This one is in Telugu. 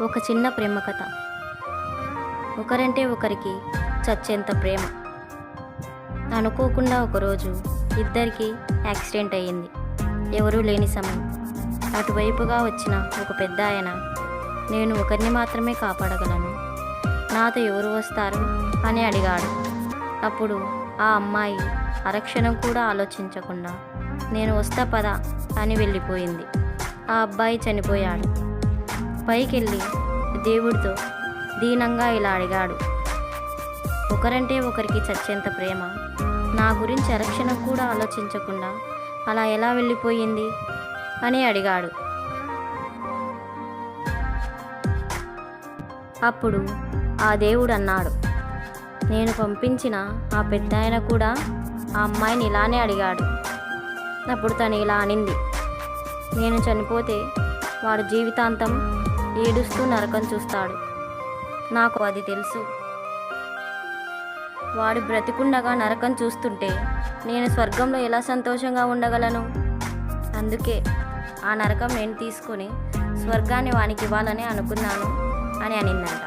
ఒక చిన్న ప్రేమ కథ. ఒకరంటే ఒకరికి చచ్చేంత ప్రేమ. అనుకోకుండా ఒకరోజు ఇద్దరికి యాక్సిడెంట్ అయ్యింది. ఎవరూ లేని సమయం. అటువైపుగా వచ్చిన ఒక పెద్ద ఆయన, నేను ఒకరిని మాత్రమే కాపాడగలను, నాతో ఎవరు వస్తారు అని అడిగాడు. అప్పుడు ఆ అమ్మాయి అరక్షణం కూడా ఆలోచించకుండా, నేను వస్తా పద అని వెళ్ళిపోయింది. ఆ అబ్బాయి చనిపోయాడు. పైకెళ్ళి దేవుడితో దీనంగా ఇలా అడిగాడు, ఒకరంటే ఒకరికి చచ్చేంత ప్రేమ నా గురించి అరక్షణం కూడా ఆలోచించకుండా అలా ఎలా వెళ్ళిపోయింది అని అడిగాడు. అప్పుడు ఆ దేవుడు అన్నాడు, నేను పంపించిన ఆ పెద్దాయన కూడా ఆ అమ్మాయిని ఇలానే అడిగాడు. అప్పుడు తను ఇలా అనింది, నేను చనిపోతే వాడు జీవితాంతం ఏడుస్తూ నరకం చూస్తాడు, నాకు అది తెలుసు. వాడు బ్రతికుండగా నరకం చూస్తుంటే నేను స్వర్గంలో ఎలా సంతోషంగా ఉండగలను? అందుకే ఆ నరకం నేను తీసుకొని స్వర్గాన్ని వానికి ఇవ్వాలని అనుకున్నాను అని అనిందంట.